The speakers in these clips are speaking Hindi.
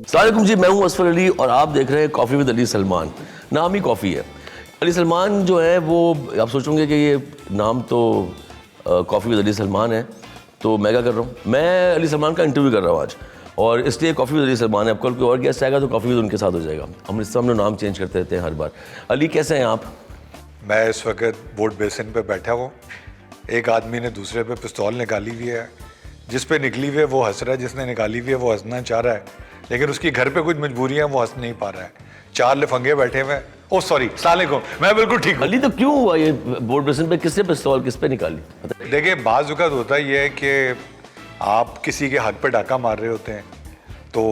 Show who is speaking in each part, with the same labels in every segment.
Speaker 1: अस्सलाम वालेकुम जी, मैं हूं असफर अली और आप देख रहे हैं कॉफ़ी विद अली सलमान। नाम ही कॉफ़ी है। अली सलमान जो है वो आप सोचोगे कि ये नाम तो कॉफ़ी विद अली सलमान है, तो मैं क्या कर रहा हूँ, मैं अली सलमान का इंटरव्यू कर रहा हूँ आज, और इसलिए कॉफ़ी विद अली सलमान है। अब कल कोई और गेस्ट आएगा तो कॉफ़ी विद उनके साथ हो जाएगा। हम लोग नाम चेंज करते रहते हैं हर बार। अली कैसे हैं आप?
Speaker 2: मैं इस वक्त बोट बेसिन पे बैठा हूँ। एक आदमी ने दूसरे पे पिस्तौल निकाली हुई है, जिस पे निकली हुई है वो हंस रहा है, जिसने निकाली हुई है वो हंसना चाह रहा है, लेकिन उसकी घर पे कुछ मजबूरियां, वो हंस नहीं पा रहा है। चार लिफंगे बैठे हुए। ओ सॉरी, सलामुअलैकुम, मैं बिल्कुल ठीक हूँ।
Speaker 1: अली तो क्यों हुआ ये बोट बेसिन पे? किसने पिस्तौल किस पे निकाली?
Speaker 2: देखिए, बाज़ औक़ात होता ये है कि आप किसी के हक पे डाका मार रहे होते हैं, तो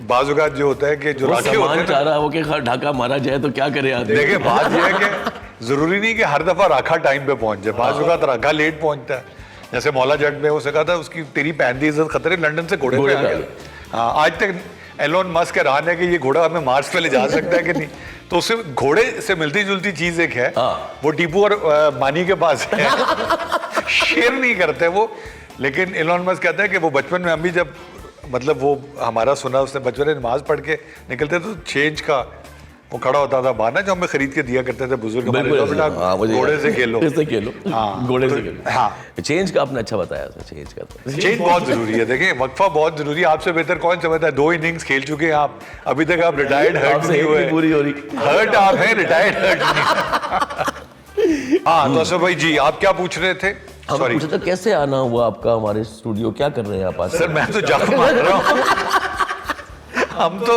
Speaker 2: बाज़ औक़ात जो होता है कि जो राखे होते हैं,
Speaker 1: चाह रहा हो कि ढाका मारा जाए तो क्या करे आदमी?
Speaker 2: देखिए बात यह है कि ज़रूरी नहीं कि हर दफ़ा राखा टाइम पे पहुंच जाए। बाज़ औक़ात राखा लेट पहुंचता है। जैसे मौला जट में उसने कहा था उसकी तेरी पहन दी इज्जत खतरे, लंदन से घोड़े पे आ गया। हाँ, आज तक एलोन मस्क हैरान है कि ये घोड़ा हमें मार्स पे ले जा सकता है कि नहीं। तो उससे घोड़े से मिलती जुलती चीज एक है, वो टीपू और मानी के पास है। शेयर नहीं करते वो, लेकिन एलोन मस्क कहता है कि वो बचपन में हम भी जब मतलब वो हमारा सुना, उसने बचपन में नमाज पढ़ के निकलते तो चेंज का वो खड़ा होता था बाहर ना, जो हमें खरीद के दिया करते थे बुजुर्ग हमारे, तो बेटा घोड़े से खेलो,
Speaker 1: इससे खेलो,
Speaker 2: हाँ
Speaker 1: घोड़े से खेलो।
Speaker 2: हाँ,
Speaker 1: चेंज का आपने अच्छा बताया, चेंज का तो
Speaker 2: चेंज बहुत जरूरी है। देखिए वक्फा बहुत जरूरी है। आपसे बेहतर कौन समझता है? 2 इनिंग्स खेल चुके हैं आप, अभी तक आप रिटायर्ड हर्ट नहीं हुए।
Speaker 1: पूरी हो रही
Speaker 2: हर्ट आप हैं, रिटायर्ड हर्ट नहीं। हाँ, तो असफ भाई जी, आप क्या पूछ रहे थे?
Speaker 1: हम पूछा था कैसे आना हुआ आपका हमारे स्टूडियो, क्या कर रहे हैं आप आज?
Speaker 2: सर मैं तो जग मार रहा हूँ। हम तो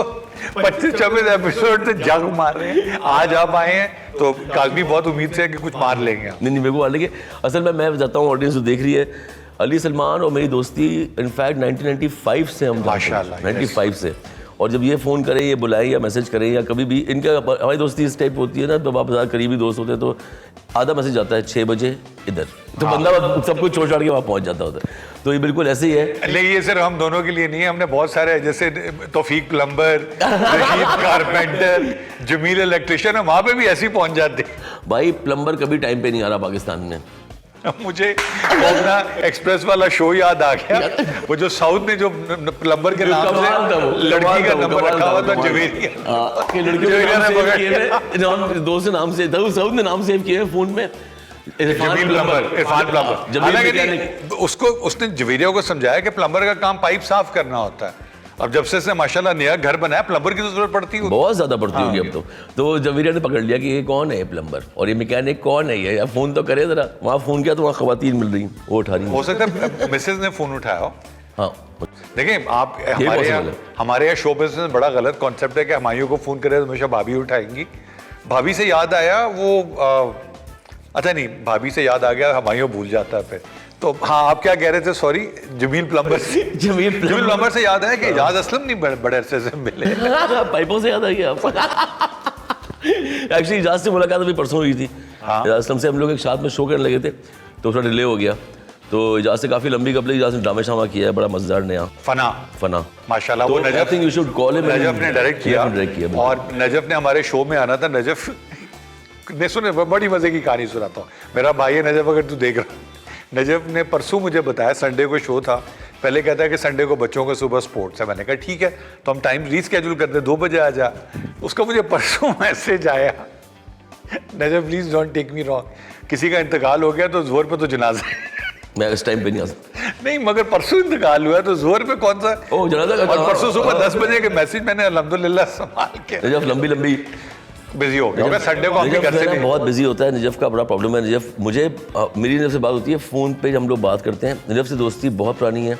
Speaker 2: 25-26 एपिसोड से जग मार रहे हैं, आज आप आए हैं तो काज़मी बहुत उम्मीद से है कि कुछ मार लेंगे।
Speaker 1: नहीं मेरे को मार लेंगे। असल में मैं बताता हूँ, ऑडियंस जो देख रही है, अली सलमान और मेरी दोस्ती इनफैक्ट 1995 से हम
Speaker 2: माशाल्लाह
Speaker 1: 95 से। और जब ये फ़ोन करें, ये बुलाएं या मैसेज करें या कभी भी, इनका हमारी दोस्ती इस टाइप होती है ना, तो आप ज़्यादा करीबी दोस्त होते हैं तो आधा मैसेज आता है 6 बजे इधर, तो बंदा सब कुछ छोड़ के वहाँ पहुँच जाता होता है। तो ये बिल्कुल ऐसे ही है।
Speaker 2: लेकिन ये सिर्फ हम दोनों के लिए नहीं है, हमने बहुत सारे, जैसे Taufeeq plumber, Rashid carpenter, Jameel electrician, हम वहाँ पे भी ऐसे ही पहुँच जाते।
Speaker 1: भाई प्लम्बर कभी टाइम पे नहीं आ रहा पाकिस्तान में।
Speaker 2: मुझे अपना एक्सप्रेस वाला शो याद आ गया, वो जो साउथ में जो प्लम्बर के नाम से लड़की का नंबर रखा हुआ था, जवेरिया।
Speaker 1: दो से नाम से साउथ ने नाम सेव किए फोन में,
Speaker 2: इरफान प्लम्बर। हालांकि उसको उसने जवेरिया को समझाया कि प्लम्बर का काम पाइप साफ करना होता है। अब जब से माशाल्लाह नया घर बनाया, प्लम्बर की तो जरूरत पड़ती होगी, बहुत
Speaker 1: ज्यादा पड़ती होगी अब तो जवेरिया ने पकड़ लिया कि ये कौन है, ये प्लम्बर और ये मैकेनिक कौन है, ये फोन तो करे जरा। वहाँ फोन किया तो वहाँ खवातीन मिल रही, वो उठा रही।
Speaker 2: हो सकता है मिसेज ने फोन उठाया हो।
Speaker 1: हाँ
Speaker 2: देखिए, आप हमारे यहाँ शो बिजनेस में बड़ा गलत कॉन्सेप्ट है कि हमायूं को फोन करे तो हमेशा भाभी उठाएंगी। भाभी से याद आया वो अच्छा नहीं, भाभी से याद आ गया, हमायूं भूल जाता है फिर। तो हाँ, आप क्या कह रहे थे? सॉरी, जमील प्लम्बर से जमील प्लम्बर से याद है कि इजाज असलम नहीं बड़े अरसे से मिले।
Speaker 1: पाइपों से याद आ गया आपको? एक्चुअली इजाज से मुलाकात अभी परसों हुई थी। इजाज असलम से हम लोग एक साथ में शो करने लगे थे, तो थोड़ा डिले हो गया। तो इजाज से काफी लंबी कपड़े, इजाज ने ड्रामा शामा किया है, बड़ा मजेदार नया फना
Speaker 2: माशाल्लाह। वो Najaf,
Speaker 1: you should call him,
Speaker 2: Najaf ने डायरेक्ट किया और नजफ ने हमारे शो में आना था। नजफ ने सुने, बड़ी मजे की कहानी सुनाता हूँ। मेरा भाई है नजफ, अगर तू देख रहा, नजफ ने परसों मुझे बताया, संडे को शो था। पहले कहता है कि संडे को बच्चों का सुबह स्पोर्ट्स है। मैंने कहा ठीक है, तो हम टाइम रीस्केड्यूल करते, 2 बजे आ जा। उसका मुझे परसों मैसेज आया, Najaf please don't take me wrong, किसी का इंतकाल हो गया तो जोर पे तो जनाजा है।
Speaker 1: मैं इस टाइम पे नहीं आ सकता।
Speaker 2: नहीं, मगर परसों इंतकाल हुआ तो जोर पे कौन सा
Speaker 1: जनाजा?
Speaker 2: और परसों सुबह 10 बजे के मैसेज मैंने अल्हम्दुलिल्लाह संभाल के।
Speaker 1: नजफ लंबी
Speaker 2: बिजी हो गया। संडे को हम भी करते हैं,
Speaker 1: बहुत बिजी होता है। नजफ का बड़ा प्रॉब्लम है। नजफ मुझे मेरी नजफ से बात होती है, फ़ोन पे हम लोग बात करते हैं। नजफ से दोस्ती बहुत पुरानी है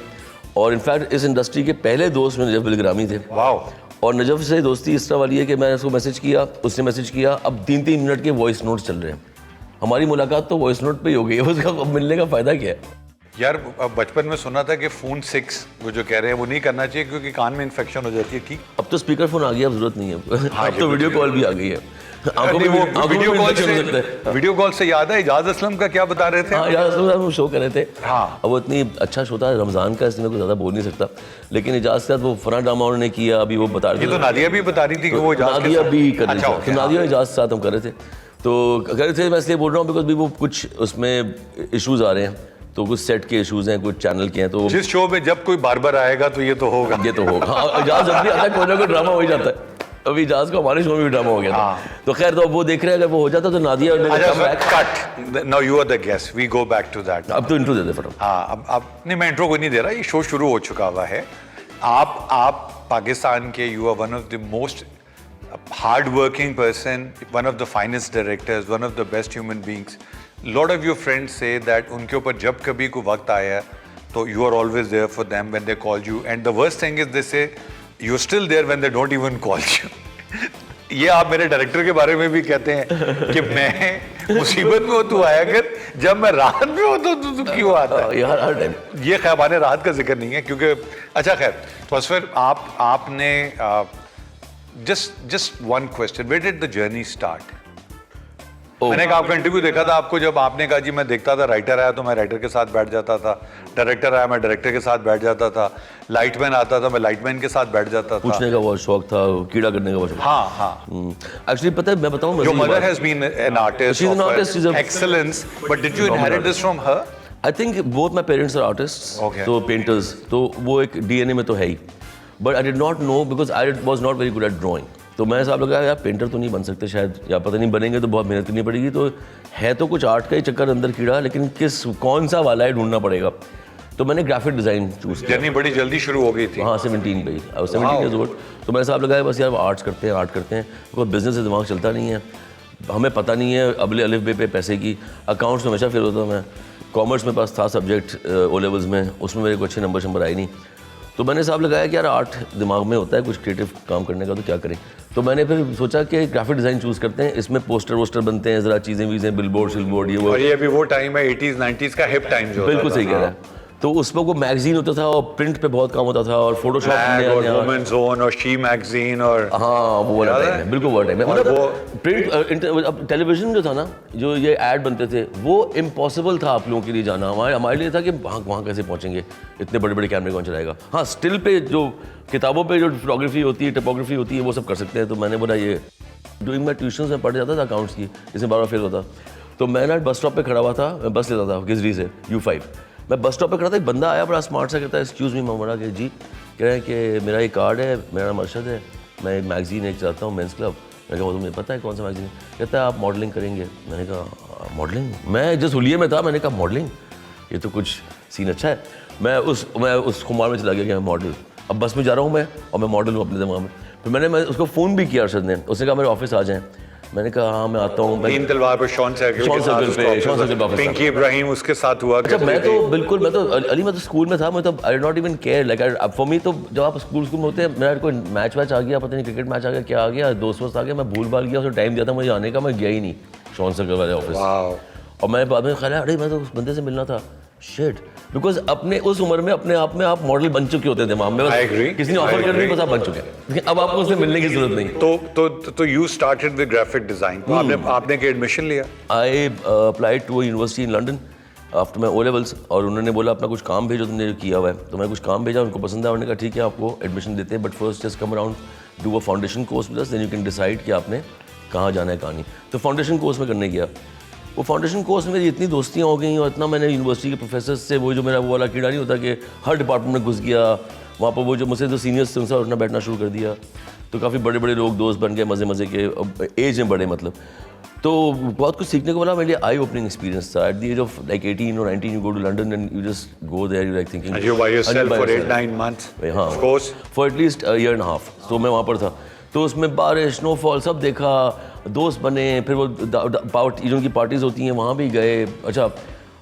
Speaker 1: और इनफैक्ट इस इंडस्ट्री के पहले दोस्त में नजफ बिलग्रामी थे।
Speaker 2: वाह।
Speaker 1: और नजफ से दोस्ती इस तरह वाली है कि मैंने उसको मैसेज किया, उसने मैसेज किया, अब 3-3 मिनट के वॉइस नोट चल रहे हैं। हमारी मुलाकात तो वॉइस नोट पे ही हो गई है, उसका मिलने का फ़ायदा क्या है?
Speaker 2: यार बचपन में सुना था कि फ़ोन 6 वो जो कह रहे हैं वो नहीं करना चाहिए क्योंकि कान में इन्फेक्शन हो जाती है। ठीक, अब
Speaker 1: तो स्पीकर फोन आ गया, अब जरूरत नहीं है। हाँ, अब तो वीडियो कॉल भी आ गई है।
Speaker 2: वीडियो कॉल से याद है, इजाज असलम का क्या बता रहे थे?
Speaker 1: हाँ, इजाज असलम शो कर रहे थे।
Speaker 2: हाँ,
Speaker 1: अब वो इतनी अच्छा शो था रमज़ान का, इसलिए को ज़्यादा बोल नहीं सकता, लेकिन इजाज के साथ वो फना ड्रामा उन्होंने किया, अभी वो बता रहे थे।
Speaker 2: तो नादिया भी बता रही थी कि वो
Speaker 1: नादिया भी कर रही थी, नादिया इजाज के साथ हम कर रहे थे। तो कह रहे थे, मैं इसलिए बोल रहा हूँ बिकॉज भी वो कुछ उसमें इशूज़ आ रहे हैं, तो कुछ सेट के इश्यूज हैं, कुछ चैनल के हैं, तो
Speaker 2: जिस शो में जब कोई बार्बर आएगा तो ये तो होगा।
Speaker 1: ये तो होगा। हाँ, इजाज जब भी आता है कोई ना कोई ड्रामा हो ही जाता है। अभी इजाज का हमारे शो में भी ड्रामा हो गया था। तो खैर, तो वो देख रहे हैं, अगर वो हो जाता तो नादिया
Speaker 2: cut, now you are the guest, we go back to that.
Speaker 1: अब तो इंट्रो दे दे फटाफट।
Speaker 2: हाँ, अब नहीं, मैं इंट्रो को नहीं दे रहा, ये शो शुरू हो चुका हुआ है। आप पाकिस्तान के, you are one of the most hard working person, one of the finest directors, one of the best human beings. Lot of your friends say that उनके ऊपर जब कभी कोई वक्त आया तो you are always there for them when they call you, and the worst thing is they say you are still there when they don't even call you. ये आप मेरे डायरेक्टर के बारे में भी कहते हैं कि मैं मुसीबत में हो तू आया कर, जब मैं राहत में हो तो तू क्यों आता है
Speaker 1: यार हर टाइम।
Speaker 2: ये खैबाने राहत का जिक्र नहीं है क्योंकि अच्छा खैर, तो फिर आपने just one question, where did the journey start? मैंने कहा आपका इंटरव्यू देखा था आपको, जब आपने कहा जी मैं देखता था, राइटर आया तो मैं राइटर के साथ बैठ जाता था, डायरेक्टर आया मैं डायरेक्टर के साथ बैठ जाता था, लाइटमैन आता था मैं लाइटमैन के साथ बैठ जाता था।
Speaker 1: पूछने का बहुत शौक था, कीड़ा करने का बहुत शौक।
Speaker 2: हाँ हाँ।
Speaker 1: एक्चुअली पता है, मैं बताऊं,
Speaker 2: Your mother has been an artist
Speaker 1: She's an
Speaker 2: of
Speaker 1: artist, she's a
Speaker 2: excellence, but did you inherit this from her?
Speaker 1: I think both my parents are artist,
Speaker 2: Okay.
Speaker 1: तो पेंटर्स, तो वो एक डीएनए में तो है ही। But I did not know because I was not very good at drawing. तो मैं साहब लगा यार पेंटर तो नहीं बन सकते शायद, या पता नहीं बनेंगे तो बहुत मेहनत करनी पड़ेगी, तो है तो कुछ आर्ट का ही चक्कर अंदर कीड़ा, लेकिन कौन सा वाला है ढूंढना पड़ेगा। तो मैंने ग्राफिक डिज़ाइन चूज़ किया।
Speaker 2: जर्नी बड़ी जल्दी शुरू हो गई थी।
Speaker 1: हाँ 17 पे ही, 17 ईयर्स ओल्ड। तो मैंने साहब लगाया बस यार आर्ट्स करते हैं, आर्ट करते हैं, कोई बिजनेस से दिमाग चलता नहीं है, हमें पता नहीं है अबले अलिफ बे पे पैसे की। अकाउंट्स में हमेशा फेल होता मैं, कॉमर्स में पास था सब्जेक्ट ओ लेवल्स में, उसमें मेरे को अच्छे नंबर आए नहीं। तो मैंने साहब लगाया कि यार आर्ट दिमाग में होता है, कुछ क्रिएटिव काम करने का, तो क्या करें। तो मैंने फिर सोचा कि ग्राफिक डिज़ाइन चूज़ करते हैं, इसमें पोस्टर वोस्टर बनते हैं, ज़रा चीज़ें वीज़ें, बिलबोर्ड शिलबोर्ड, ये वो।
Speaker 2: और ये भी वो टाइम है 80s 90s का हिप टाइम जो
Speaker 1: बिल्कुल सही कह रहा है। तो उसमें वो मैगजीन होता था और प्रिंट पे बहुत काम होता था, और फोटोशॉप
Speaker 2: और वुमेन जोन और शी मैगजीन और
Speaker 1: हाँ वो वाला टाइम है, बिल्कुल वो टाइम है।
Speaker 2: और
Speaker 1: मतलब
Speaker 2: वो
Speaker 1: प्रिंट टेलीविजन जो था ना, जो ये ऐड बनते थे, वो इम्पॉसिबल था आप लोगों के लिए जाना। हमारे लिए था कि वहाँ कैसे पहुँचेंगे, इतने बड़े बड़े कैमरे कौन चलाएगा। हाँ स्टिल पे जो किताबों पे जो फोटोग्राफी होती है, टाइपोग्राफी होती है, वो सब कर सकते हैं। तो मैंने बोला ये डूइंग मैं ट्यूशन में पढ़ जाता था अकाउंट्स की, इसमें बार फेल होता। तो मैं ना बस स्टॉप पे खड़ा हुआ था, मैं बस लेता था गिजरी से U5। मैं बस स्टॉप पे खड़ा था, एक बंदा आया बड़ा स्मार्ट सा, कहता है एक्सक्यूज़ मी मामला के जी, कह रहे हैं कि मेरा एक कार्ड है, मेरा नाम अरशद है, मैं एक मैगजीन एक चलाता हूँ मेंस क्लब। मैं कहा तुम्हें पता है कौन सा मैगजीन है? कहता है आप मॉडलिंग करेंगे। मैंने कहा मॉडलिंग? मैं जिस हुलिये में था मैंने कहा मॉडलिंग, ये तो कुछ सीन अच्छा है। मैं उस खुमार में चला गया कि मैं मॉडल, अब बस में जा रहा हूँ मैं और मैं मॉडल हूँ अपने दिमाग में। फिर मैंने उसको फ़ोन भी किया अरशद ने, उसने कहा मेरे ऑफिस आ जाएँ। मैंने कहा हाँ मैं आता हूँ।
Speaker 2: तीन तलवार पर शॉन सर्किल पे पिंकी इब्राहिम उसके साथ हुआ।
Speaker 1: अच्छा मैं तो बिल्कुल, मैं तो अली, मैं तो स्कूल में था, मैं तो I not even care like for me. तो जब आप स्कूल में होते हैं, मेरा कोई मैच वैच आ गया, पता नहीं क्रिकेट मैच आ गया, क्या आ गया, दोस्त वोस्त आ गया, मैं भूल भाल गया, उसको टाइम दिया था मुझे आने का, मैं गया ही नहीं शॉन सर्किल वाले ऑफिस। और मैं बाद में ख्याल है अरे मैं तो उस बंदे से मिलना था, शिट, बिकॉज अपने उस उम्र में अपने आप में आप मॉडल बन चुके होते थे दिमाग में, किसी ने ऑफर कर दी बस आप बन चुके हैं, लेकिन अब आपको उससे मिलने की जरूरत नहीं।
Speaker 2: तो you started with graphic design, तो आपने क्या एडमिशन लिया?
Speaker 1: I applied to university in London after my O levels, और उन्होंने बोला अपना कुछ काम भेजो तुमने किया हुआ है। तो मैं कुछ काम भेजा, उनको पसंद आया, उन्होंने कहा ठीक है आपको एडमिशन देते हैं, but first just come around do a foundation course with us, then you can decide कि आपने कहाँ जाना है कहाँ नहीं। तो फाउंडेशन कोर्स में करने गया। वो फाउंडेशन कोर्स में मेरी इतनी दोस्तियाँ हो गई और इतना मैंने यूनिवर्सिटी के प्रोफेसर से, वो जो मेरा वो वाला कीड़ा नहीं होता कि हर डिपार्टमेंट में घुस गया, वहाँ पर वो जो मुझसे जो सीनियर्स थे उनसे उठना बैठना शुरू कर दिया। तो काफ़ी बड़े बड़े लोग दोस्त बन गए, मज़े के, एज में बड़े मतलब। तो बहुत कुछ सीखने को मिला, मेरे लिए आई ओपनिंग एक्सपीरियंस था। At the age of like 18 or 19 you go to London and you just go there, you like thinking
Speaker 2: And you by yourself for 8-9 months?
Speaker 1: हाँ,
Speaker 2: of course,
Speaker 1: for at least a year and a half। तो मैं वहाँ पर था, तो उसमें बारिश, स्नोफॉल सब देखा, दोस्त बने, फिर वो जो की पार्टीज़ होती हैं वहाँ भी गए। अच्छा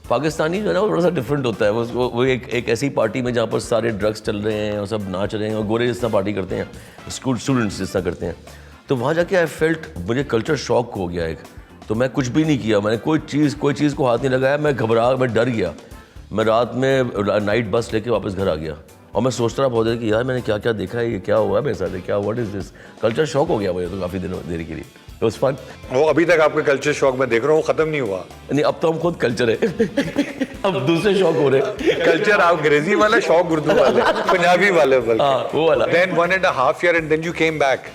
Speaker 1: पाकिस्तानी जो है ना वो थोड़ा सा डिफरेंट होता है, वो एक ऐसी पार्टी में जहाँ पर सारे ड्रग्स चल रहे हैं और सब नाच रहे हैं और गोरे जिस तरह पार्टी करते हैं, स्टूडेंट्स जिस तरह करते हैं। तो वहाँ जाके आई फेल्ट, मुझे कल्चर शॉक हो गया एक। तो मैं कुछ भी नहीं किया, मैंने कोई चीज़ को हाथ नहीं लगाया, मैं डर गया। मैं रात में नाइट बस लेके वापस घर आ गया और मैं सोचता रहा बहुत देर कि यार मैंने क्या क्या देखा है, ये क्या हुआ है मेरे साथ, क्या what is this. Culture shock हो गया मुझे तो काफ़ी देर के लिए। It was fun.
Speaker 2: वो अभी तक आपके कल्चर शॉक में देख रहा हूँ ख़त्म नहीं हुआ।
Speaker 1: नहीं अब तो हम खुद कल्चर है अब दूसरे शौक हो रहे।
Speaker 2: कल्चर आप अंग्रेजी वाला, शौक उर्दू वाले, पंजाबी वाले,
Speaker 1: वो वाला।
Speaker 2: Then 1.5 years and then you came back.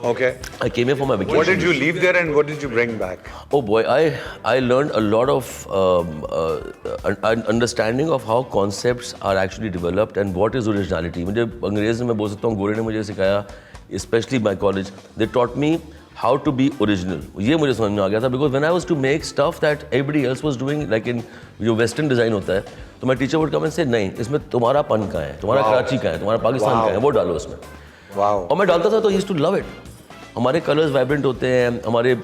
Speaker 2: Okay.
Speaker 1: I came here for my vacation.
Speaker 2: What did you leave there and what did you bring back?
Speaker 1: Oh boy, I learned a lot of an understanding of how concepts are actually developed and what is originality. मुझे अंग्रेज़ी में बोल सकता हूँ, गोरे ने मुझे सिखाया, especially my college. They taught me how to be original. ये मुझे समझ में आ गया था because when I was to make stuff that everybody else was doing, like in जो western design होता है, तो my teacher would come and say नहीं, इसमें तुम्हारा पन कहाँ है, तुम्हारा कराची कहाँ है, तुम्हारा पाकिस्तान कहाँ है, वो डालो उसमें.
Speaker 2: Wow.
Speaker 1: और मैं डालता था तो ही used to love it. हमारे कलर्स वाइब्रेंट होते हैं, हमारे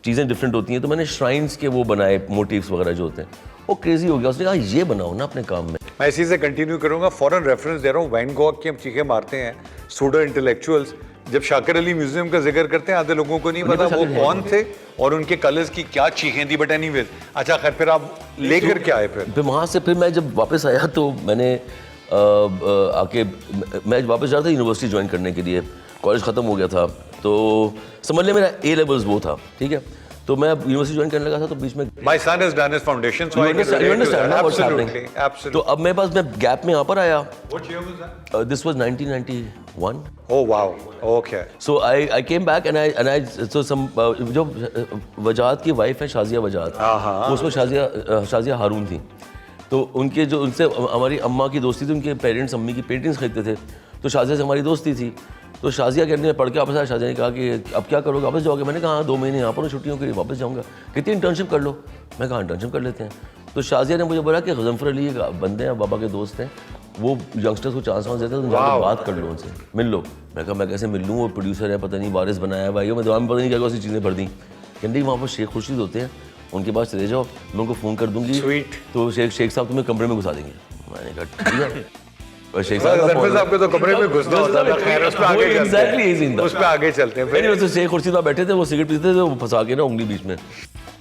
Speaker 1: चीज़ें डिफरेंट होती हैं, तो मैंने श्राइन्स के वो बनाए मोटिव्स वगैरह जो होते हैं, वो क्रेजी हो गया. उसने कहा ये बनाओ ना अपने काम में.
Speaker 2: मैं इसी से कंटिन्यू करूंगा. फॉरेन रेफरेंस दे रहा हूँ. वैन गॉग की हम चीखें मारते हैं, सूडो इंटेलेक्चुअल्स. जब शाकिर अली म्यूजियम का जिक्र करते हैं आधे लोगों को नहीं पता वो कौन थे और उनके कलर्स की क्या चीखें थी. बट एनीवेज, अच्छा खैर फिर आप लेकर क्या आए फिर
Speaker 1: वहाँ से फिर मैं जब वापस आया तो मैंने आके मैं वापस जा रहा था यूनिवर्सिटी ज्वाइन करने के लिए. कॉलेज ख़त्म हो गया था तो समझ ले मेरा A लेवल्स वो था, ठीक है. तो मैं यूनिवर्सिटी ज्वाइन करने लगा था तो बीच में
Speaker 2: My son has done his foundation, so I can
Speaker 1: you
Speaker 2: relate to
Speaker 1: understand
Speaker 2: that.
Speaker 1: now what's happening.
Speaker 2: Absolutely, absolutely.
Speaker 1: तो अब मेरे पास मैं गैप में यहाँ पर आया.
Speaker 2: What year was that?
Speaker 1: This was 1991.
Speaker 2: Oh wow. Okay.
Speaker 1: So I came back and I so some जो वजाहत की वाइफ है शाजिया वजाहत,
Speaker 2: हाँ.
Speaker 1: उसमें शाजिया हारून थी. तो उनके जो उनसे हमारी अम्मा की दोस्ती थी, उनके पेरेंट्स अम्मी की पेंटिंग्स खरीदते थे, तो शाजिया से हमारी दोस्ती थी. तो शाजिया कहने में पढ़ के वापस आया. शाजिया ने कहा कि अब क्या करोगे, वापस जाओगे? मैंने कहा हाँ 2 महीने यहाँ पर छुट्टियों के लिए वापस जाऊँगा. कहती इंटर्नशिप कर लो. मैं कहा इंटर्नशिप कर लेते हैं. तो शाजिया ने मुझे बोला कि गज़नफ़र अली बंदे हैं, बाबा के दोस्त हैं, वो यंगस्टर्स को चांस देते हैं, तुम जाकर बात कर लो उनसे, मिल लो. मैं कहा मैं कैसे मिल लूँ, वो प्रोड्यूसर है, पता नहीं वारिस बनाया है भाई, मैं दिमाग में पता नहीं क्या क्या सी चीज़ें भर दी. कहती वहाँ पर शेख खुर्शीद होते हैं, उनके पास चले जाओ, मैं उनको फ़ोन कर दूँगी, तो शेख साहब तुम्हें कमरे में घुसा देंगे. मैंने कहा ठीक है. और शेख
Speaker 2: साहब के तो कमरे में घुसना होता है. खैर उस पे आगे चलते हैं. उस पे आगे चलते हैं.
Speaker 1: फिर तो शेख खुर्शीद बैठे थे, वो सिगरेट पीते थे, वो फंसा के ना उंगली बीच में.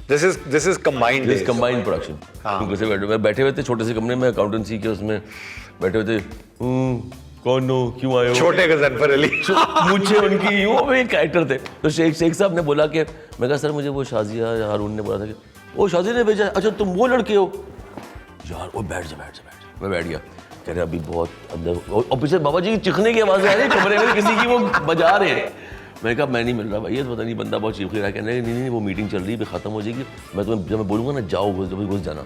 Speaker 2: This is combined.
Speaker 1: This combined production. कैसे बैठे हुए थे छोटे से कमरे में, अकाउंटेंसी के उसमें बैठे हुए थे. कौन हो, क्यों आए हो?
Speaker 2: छोटे गज़नफ़र अली.
Speaker 1: मुझे उनकी वो एक कैरेक्टर थे. तो शेख साहब ने बोला कि मैं कहा सर मुझे वो शाजिया हारून ने बोला था कि वो शाजिया ने भेजा. अच्छा तुम वो लड़के हो यार, वो बैठ जा. मैं बैठ गया. कह रहे अभी बहुत अंदर, और पीछे बाबा जी की चिखने की आवाज़ आ रही है कमरे में, किसी की वो बजा रहे हैं. मैंने कहा मैं नहीं मिल रहा भाई, ये तो पता नहीं बंदा बहुत चीख रहा है. कहने नहीं वो मीटिंग चल रही है, ख़त्म हो जाएगी, मैं तुम्हें जब मैं बोलूँगा ना जाओ घुस जाना.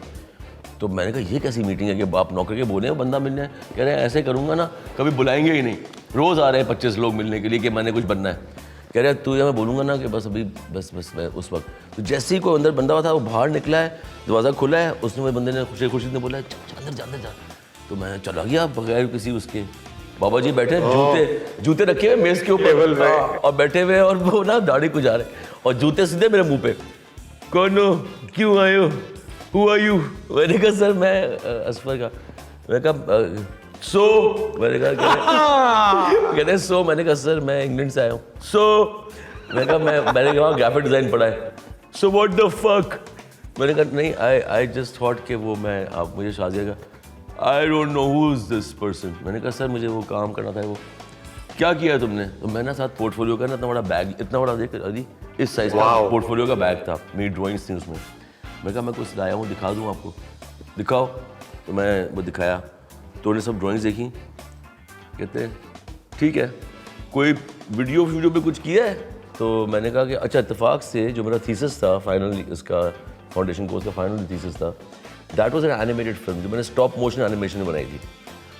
Speaker 1: तो मैंने कहा ये कैसी मीटिंग है कि बाप नौकर के बोले हैं बंदा मिलने है. कह रहे हैं ऐसे करूँगा ना कभी बुलाएंगे ही नहीं, रोज़ आ रहे हैं 25 लोग मिलने के लिए कि मैंने कुछ बनना है. कह रहे तू मैं बोलूँगा ना कि बस अभी बस मैं उस वक्त. तो जैसे ही कोई अंदर बंदा था वो बाहर निकला है, दरवाज़ा खुला है, उसने वो बंदे ने शेख खुर्शीद ने बोला अंदर जा. तो मैं चला गया बगैर किसी उसके. बाबा जी बैठे, जूते रखे हुए मेज़ के ऊपर और बैठे हुए, और वो ना दाढ़ी कुछ आ रहे और जूते सीधे मेरे मुंह पे. कौन हो, क्यों आए हो, हु आर यू? मैंने कहा सर मैं असफर का. मैंने कहा सो, मैंने कहा कहते सो. मैंने कहा सर मैं इंग्लैंड से आया हूँ. सो मैंने कहा ग्राफिक डिज़ाइन पढ़ा है. So what the fuck. मैंने कहा नहीं आई जस्ट थॉट कि वो मैं आप मुझे शाजिया का I don't know who is this person. मैंने कहा सर मुझे वो काम करना था. वो क्या किया है तुमने? तो मैं ना साथ पोर्टफोलियो का ना इतना बड़ा बैग, इतना बड़ा देख अभी इस साइज़ का पोर्टफोलियो का बैग था, मेरी ड्राइंग्स थी उसमें. मैं कहा मैं कुछ लाया हूँ, दिखा दूँ आपको. दिखाओ. तो मैं वो दिखाया तो उन्हें सब ड्राइंग्स देखी. कहते हैं ठीक है कोई वीडियो पे कुछ किया है? तो मैंने कहा कि अच्छा इत्तेफाक से जो मेरा थीसिस था फाइनल, इसका फाउंडेशन कोर्स का फाइनल थीसिस था, that was an animated film जो मैंने स्टॉप मोशन एनिमेशन में बनाई थी.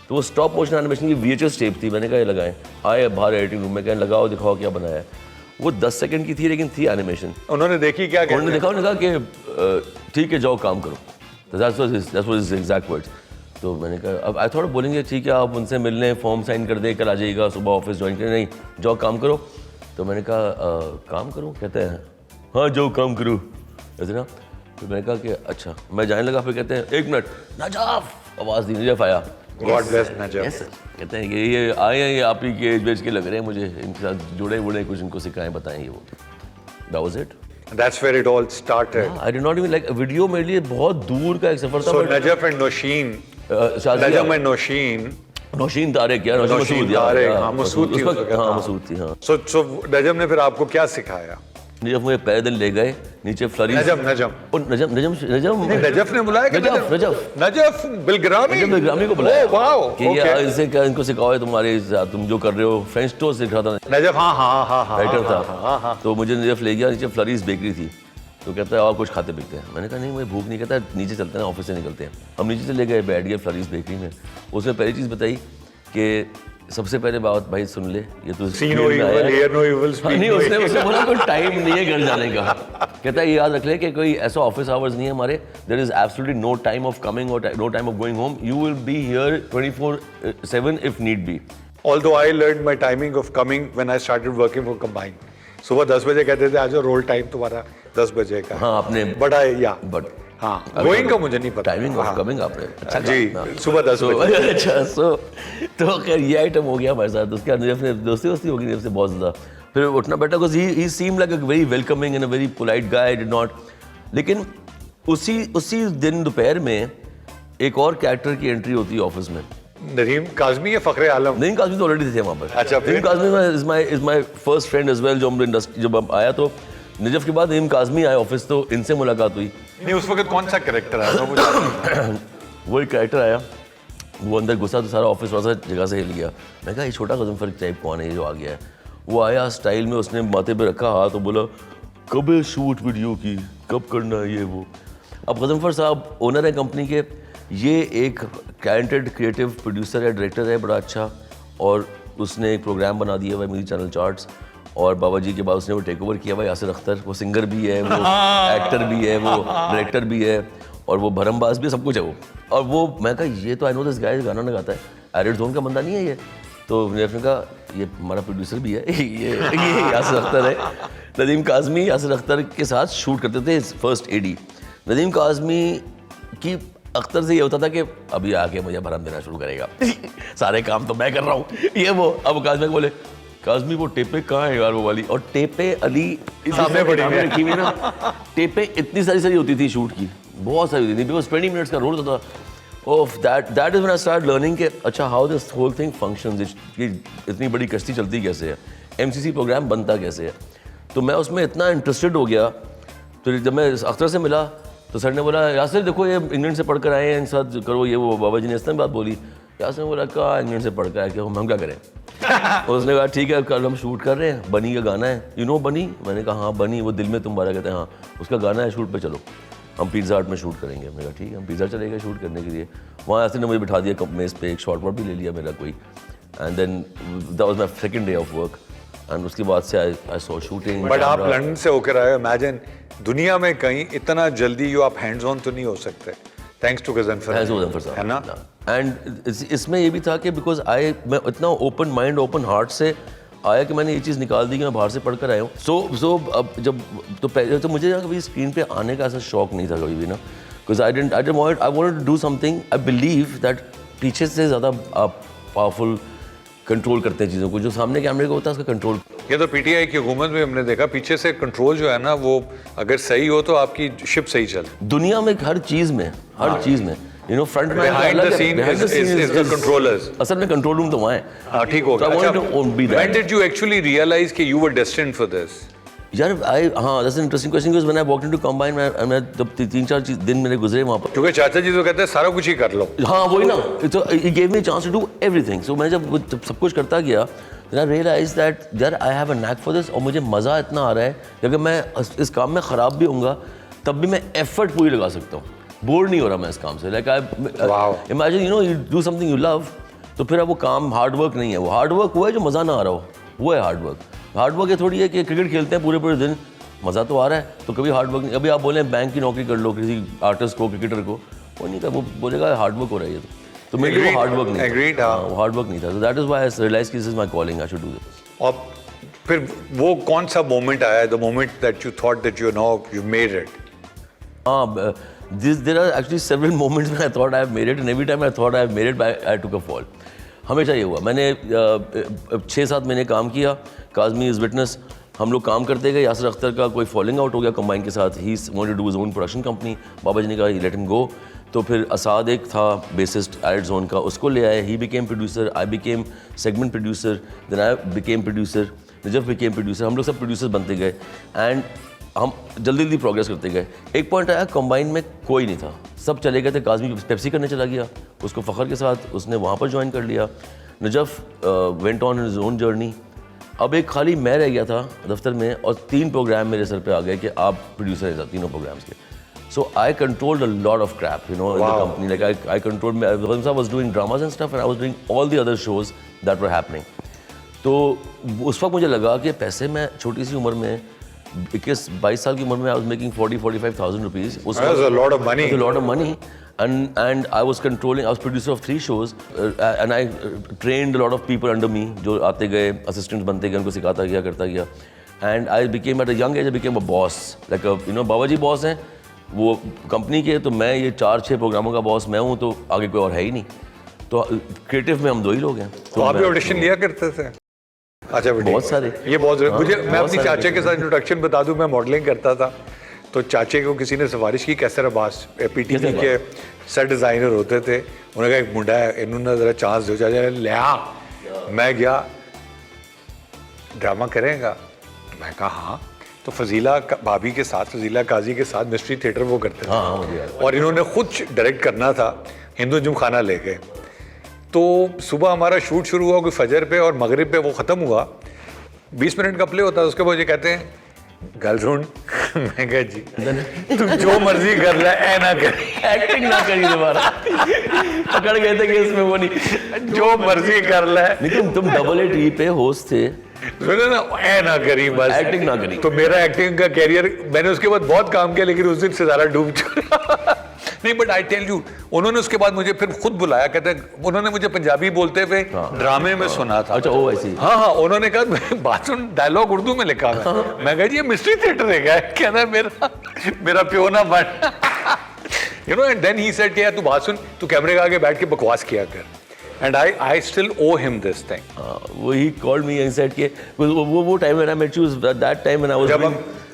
Speaker 1: तो वो स्टॉप मोशन एनिमेशन की VHS टेप थी. मैंने कहा ये लगाएं. आए बाहर एडिटिंग रूम में, कहने लगाओ दिखाओ क्या बनाया है. वो 10 सेकंड की थी लेकिन थी एनिमेशन.
Speaker 2: उन्होंने देखी क्या?
Speaker 1: उन्होंने देखा, उन्होंने कहा कि ठीक है जाओ काम करो. तो that's was his exact words. तो मैंने कहा अब आई थॉट बोलेंगे ठीक है आप उनसे मिल लें, फॉर्म साइन कर दे, कल आ जाइएगा, सुबह ऑफिस ज्वाइन करें. नहीं जाओ काम करो. तो मैंने कहा काम करूँ? कहते हैं हाँ जाओ काम करो ऐसे ना. तो मैंने कहा कि अच्छा. मैं जाने लगा, फिर कहते हैं 1 मिनट नजाफ, आवाज़ दी, नजफ आया.
Speaker 2: God bless Najaf.
Speaker 1: Yes sir. कहते हैं कि ये आए हैं, ये आप ही के एज बेच के लग रहे हैं मुझे, इनके साथ जुड़े कुछ इनको सिखाएं बताएं ये वो. That was it.
Speaker 2: That's where it all started.
Speaker 1: I did not even like video मेरे लिए बहुत दूर का एक सफर था.
Speaker 2: So Najaf and Noshin. Najam and Noshin.
Speaker 1: Nausheen Tariq यार, मसूद
Speaker 2: तारिक. हाँ मसूद थी.
Speaker 1: हाँ मसूद थी. हाँ
Speaker 2: So Najam ने फिर आपको क्या सिखाया?
Speaker 1: नजफ मुझे पहले दिन ले गए नीचे फ्लरीज।
Speaker 2: नजफ
Speaker 1: और
Speaker 2: नजफ ने बुलाया कि नजफ
Speaker 1: बिलग्रामी को बुलाया
Speaker 2: वाओ
Speaker 1: कि ये इनसे क्या इनको सिखाओ तुम्हारे तुम जो कर रहे हो। फ्रेंच टोस्ट सिखा था
Speaker 2: नजफ। हाँ
Speaker 1: राइटर था। तो मुझे नजफ ले गया, नीचे फ्लरीज बेकरी थी। तो कहता है और कुछ खाते पीते हैं। मैंने कहा नहीं मुझे भूख नहीं। कहता नीचे चलते हैं, ऑफिस से निकलते हैं। हम नीचे चले गए, बैठ गए फ्लरीज बेकरी में। उसने पहली चीज़ बताई कि सबसे पहले बात भाई सुन ले, ये तो नहीं, उसने बोला कोई टाइम नहीं है घर जाने का। कहता है ये याद रख ले कि कोई ऐसा ऑफिस आवर्स नहीं है हमारे। There is absolutely no time of coming और no time of going home. You will be here 24/7 if need be.
Speaker 2: Although I learned my timing of coming when I started working for Combine. सुबह 10 बजे कहते थे आज रोल टाइम तुम्हारा 10 बजे का।
Speaker 1: हाँ आपने
Speaker 2: बट हाँ गोइंग का मुझे नहीं पता।
Speaker 1: टाइमिंग ऑफ कमिंग आपने अच्छा
Speaker 2: जी सुबह 10 बजे।
Speaker 1: अच्छा तो खैर ये आइटम हो गया हमारे साथ। उसके बाद अपने दोस्ती हो गई उससे बहुत ज़्यादा। फिर उठना बैठा because he seem like a very welcoming and a very polite guy. Did not. लेकिन उसी दिन दोपहर में एक और कैरेक्टर की एंट्री होती है ऑफिस में।
Speaker 2: नदीम काज़मी या फ़खरे आलम?
Speaker 1: नदीम काज़मी तो ऑलरेडी थे वहाँ पर।
Speaker 2: अच्छा
Speaker 1: Nadeem Kazmi is my first friend as well. जब हम आया तो नजफ के बाद नदीम काज़मी आए ऑफिस तो इनसे मुलाकात हुई।
Speaker 2: नहीं उस वक्त कौन सा कैरेक्टर आया?
Speaker 1: वो एक कैरेक्टर आया, वो अंदर घुसा तो सारा ऑफिस थोड़ा सा जगह से हिल गया। मैं कहा ये छोटा गज़नफ़र टाइप कौन है ये जो आ गया है? वो आया स्टाइल में, उसने माथे पे रखा हाथ और बोला कब है शूट वीडियो की, कब करना है ये वो। अब गज़नफ़र साहब ओनर है कंपनी के, ये एक टैलेंटेड क्रिएटिव प्रोड्यूसर है, डायरेक्टर है बड़ा अच्छा। और उसने एक प्रोग्राम बना दिया हुआ है म्यूजिक चैनल चार्ट्स। और बाबा जी के बाद उसने वो टेक ओवर किया हुआ है यासिर अख्तर। वो सिंगर भी है, वो एक्टर भी है, वो डायरेक्टर भी है और वो भरमबाज भी, सब कुछ है वो। और वो मैं कहा ये तो आई नो दिस गाय गाना ना गाता है, एरिड जोन का बंदा नहीं है ये। तो मैंने कहा ये हमारा प्रोड्यूसर भी है ये यासिर अख्तर है। नदीम काज़मी यासिर अख्तर के साथ शूट करते थे फर्स्ट एडी। नदीम काज़मी की अख्तर से ये होता था कि अभी आके मुझे भरम देना शुरू करेगा सारे काम तो मैं कर रहा हूँ ये वो। अब काज़मी को बोले काज़मी वो टेपे कहाँ है यार वो वाली, और टेपे अली सामने रखी हुई ना। टेपे इतनी सारी होती थी शूट की, बहुत सारी होती थी बिकॉज 20 मिनट्स का रोल होता था। ओफ that is when I start learning कि अच्छा how this whole thing functions, इतनी बड़ी कश्ती चलती कैसे है, एमसीसी प्रोग्राम बनता कैसे है। तो मैं उसमें इतना इंटरेस्टेड हो गया। तो जब मैं अख्तर से मिला तो सर ने बोला यासिर देखो ये इंग्लैंड से पढ़कर आए हैं, इनके साथ करो ये वो। बाबा जी ने इस तरह बात बोली। यासिर ने बोला कहा इंग्लैंड से पढ़कर आए, क्या हम क्या करें? और उसने कहा ठीक है कल हम शूट कर रहे हैं, बनी का गाना है, यू नो बनी? मैंने कहा हाँ बनी, वो दिल में तुम्हारा कहते हैं हाँ उसका गाना है, शूट पे चलो, हम पिज़्ज़ा हट में शूट करेंगे। मैंने कहा ठीक है हम पिज़्ज़ा चले गए शूट करने के लिए। वहाँ यासिर ने मुझे बिठा दिया मेज़ पे, एक शॉर्ट वॉट भी ले लिया मेरा कोई। And then that was my second day of work. And उसके बाद से आई सॉ शूटिंग।
Speaker 2: बट आप लंदन से होकर आए, इमेजिन दुनिया में कहीं इतना जल्दी आप हैंड्स ऑन तो नहीं हो सकते, थैंक्स टू गज़नफ़र साहब, है ना?
Speaker 1: एंड इसमें ये भी था कि बिकॉज मैं इतना ओपन माइंड ओपन हार्ट से आया कि मैंने ये चीज़ निकाल दी कि मैं बाहर से पढ़ कर आया हूँ। सो अब जब तो पहले तो मुझे ना कभी स्क्रीन पे आने का ऐसा शौक नहीं था कभी भी ना, because I wanted to do something. I believe that पीछे से ज़्यादा आप पावरफुल कंट्रोल करते हैं चीज़ों को, जो सामने कैमरे को होता है उसका कंट्रोल।
Speaker 2: ये तो पीटीआई की हुकूमत में हमने देखा पीछे से कंट्रोल जो है ना, वो अगर सही हो तो आपकी शिप सही चले।
Speaker 1: दुनिया में हर चीज़ में you know front man
Speaker 2: behind the scene is the controllers।
Speaker 1: असल में कंट्रोल रूम तो वहाँ है।
Speaker 2: हाँ ठीक हो गया। When did you actually realize कि you were destined for this?
Speaker 1: यार हाँ that's an interesting question because when I walked into Combine मैं जब 3-4 दिन मेरे गुजरे वहाँ पर,
Speaker 2: क्योंकि चाचा जी तो कहते हैं सारा कुछ ही कर लो।
Speaker 1: हाँ वही ना, तो it gave me a chance to do everything। So मैं जब सब कुछ करता गया then I realized that यार I have a knack for this, और मुझे मज़ा इतना आ रहा है कि अगर मैं इस काम में ख़राब भी होऊंगा तब भी मैं एफर्ट पूरी लगा सकता हूँ, बोर नहीं हो रहा मैं इस काम से। Like I imagine you know you do something you love, तो फिर अब वो काम हार्ड वर्क नहीं है, वो हार्ड वर्क हुआ है जो मज़ा ना आ रहा हो, वो है हार्ड वर्क। हार्ड वर्क ये थोड़ी है कि क्रिकेट खेलते हैं पूरे दिन, मज़ा तो आ रहा है, तो कभी हार्ड वर्क नहीं। अभी आप बोलें बैंक की नौकरी कर लो किसी आर्टिस्ट को, क्रिकेटर को, वो नहीं कर, वो बोलेगा हार्ड वर्क हो रहा है ये तो मेरे लिए वो हार्ड वर्क नहीं था। वो हार्ड वर्क नहीं था। So that is why I realized this is my calling, I should do this।
Speaker 2: और फिर वो कौन सा मोमेंट आया, the moment that you thought that you know you made it?
Speaker 1: There are actually several moments when I thought I have made it, and every time I thought I have made it, I took a fall। हमेशा ये हुआ। मैंने 6-7 महीने काम किया, काज़मी इज़ विटनेस, हम लोग काम करते गए। यासिर अख्तर का कोई फॉलिंग आउट हो गया कंबाइन के साथ, he wanted to do his own production company. बाबा जी ने कहा लेट हिम गो। तो फिर असाद एक था बेसिस्ट एरिड जोन का, उसको ले आए, he became producer, I became segment producer, then I became producer. Najaf became producer, हम लोग सब प्रोड्यूसर्स बनते गए एंड हम जल्दी जल्दी प्रोग्रेस करते गए। एक पॉइंट आया कंबाइन में कोई नहीं था, सब चले गए थे। काज़मी पेप्सी करने चला गया, उसको फ़ख्र के साथ उसने वहाँ पर ज्वाइन कर लिया। Najaf went on his own journey. अब एक खाली मैं रह गया था दफ्तर में और 3 प्रोग्राम मेरे सर पे आ गए कि आप प्रोड्यूसर हैं तीनों प्रोग्राम्स के। So I controlled a lot of crap, you know, in the company. Like I controlled, once I was doing dramas and stuff, and I was doing all the other shows that were happening. तो उस वक्त मुझे लगा कि पैसे मैं छोटी सी उम्र में 21-22 साल की उम्र में I was making 40,000-45,000 rupees.
Speaker 2: That's a lot of money.
Speaker 1: That's a lot of money. And I was controlling, I was producer of 3 shows and I trained a lot of people under me जो आते गए, assistants बनते गए, उनको सिखाता गया, करता गया. And I became at a young age, I became a boss. Like a, you know, बाबा जी बॉस हैं वो कंपनी के, तो मैं ये 4-6 प्रोग्रामों का बॉस मैं हूँ, तो आगे कोई और है ही नहीं। तो क्रिएटिव में हम 2 ही लोग हैं।
Speaker 2: तो आप भी ऑडिशन लिया करते थे? अच्छा बेटा,
Speaker 1: बहुत सारे,
Speaker 2: ये बहुत मुझे, मैं अपनी चाचे के साथ इंट्रोडक्शन बता दूं, मैं मॉडलिंग करता था, तो चाचे को किसी ने सिफारिश की, कैसर अब्बास पीटीवी के सेट डिज़ाइनर होते थे, उन्होंने कहा एक मुंडा है, इन्होंने ज़रा चांस दो। चाचा ने लिया, मैं गया, ड्रामा करेगा? मैं कहा हाँ। तो फजीला भाभी के साथ, फजीला काजी के साथ मिस्ट्री थिएटर वो करते थे, और इन्होंने खुद डायरेक्ट करना था, हिंदू जुम खाना ले गए। तो सुबह हमारा शूट शुरू हुआ कोई फजर पे और मगरिब पे वो ख़त्म हुआ, 20 मिनट का प्ले होता है। उसके बाद मुझे कहते हैं गल सुन, मैं कहा जी तू जो मर्जी कर ले, ऐ ना कर,
Speaker 1: एक्टिंग ना करी दोबारा। पकड़ गए थे कि इसमें वो नहीं,
Speaker 2: जो मर्जी कर ले।
Speaker 1: लेकिन तुम AA पे होस्ट थे,
Speaker 2: सुनो ना, ऐ ना करी, बस
Speaker 1: एक्टिंग ना करी।
Speaker 2: तो मेरा एक्टिंग का कैरियर, मैंने उसके बाद बहुत काम किया, लेकिन उस दिन से ज़्यादा डूब चुका। नहीं, बट आई टेल यू, उन्होंने उसके बाद मुझे फिर खुद बुलाया, कहते हैं उन्होंने मुझे पंजाबी बोलते हुए ड्रामे में सुना था।
Speaker 1: अच्छा, ओ ऐसी।
Speaker 2: हाँ हाँ, उन्होंने कहा बात सुन, डायलॉग उर्दू में लिखा हुआ है। मैं कहा जी ये मिस्ट्री थिएटर है क्या? कहता है मेरा प्यो ना बन। You know, and then he said कि यार तू बात सुन, तू कैमरे के आगे बैठ के बकवास किया कर। And I still owe him this thing.
Speaker 1: वो he called me and said कि वो time when I met you, that time when I was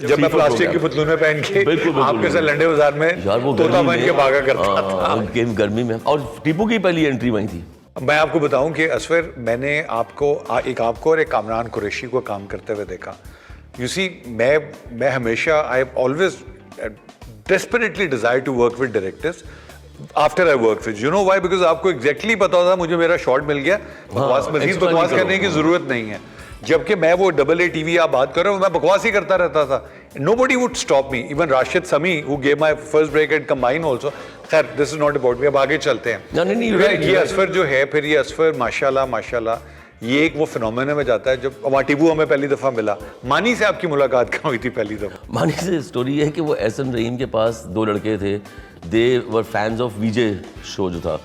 Speaker 2: जब मैं प्लास्टिक की पुतलूने पहन के आपके साथ लंडे बाजार में तोता बन के भागा करता था
Speaker 1: गर्मी में। और टीपू की पहली एंट्री वहीं थी।
Speaker 2: मैं आपको बताऊं कि असफर, मैंने आपको और एक कामरान कुरैशी को काम करते हुए देखा। यू सी, मैं हमेशा, I always desperately desire to work with directors after I work with, you know why? Because आपको एग्जैक्टली पता होता मुझे मेरा शॉट मिल गया, बकवास मजीद बकवास करने की जरूरत नहीं है। जबकि मैं वो AA TV आप बात कर रहे हो, मैं बकवास ही करता रहता था। Nobody would stop me. Even Rashid Sami, who gave my first break at Combine also. खैर, this is not about me. अब आगे चलते हैं। नहीं, ये असफर जो है, फिर ये असफर माशाल्लाह ये एक वो फिनोमेना में जाता है। जब वहाँ टीबू हमें पहली दफ़ा मिला, मानी से आपकी मुलाकात कहाँ हुई थी पहली दफ़ा?
Speaker 1: मानी से स्टोरी है कि वो एहसन रहीम के पास 2 लड़के थे, they were fans of VJ show जो था।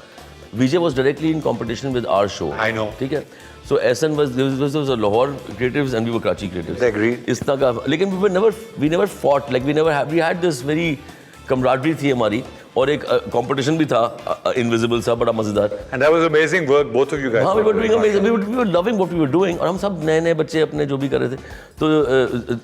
Speaker 1: VJ was directly in competition with our show.
Speaker 2: I know,
Speaker 1: ठीक है। So Ehsan was Lahore creatives and we were Karachi creatives.
Speaker 2: They agreed.
Speaker 1: इस तरह का, लेकिन we never fought, like we had this very camaraderie थी हमारी, और एक कंपटीशन भी था इनविजिबल सा, बड़ा मजेदार।
Speaker 2: And that was amazing work, both of you guys.
Speaker 1: हाँ, we were doing amazing, we were loving what we were doing, और हम सब नए बच्चे अपने जो भी कर रहे थे। तो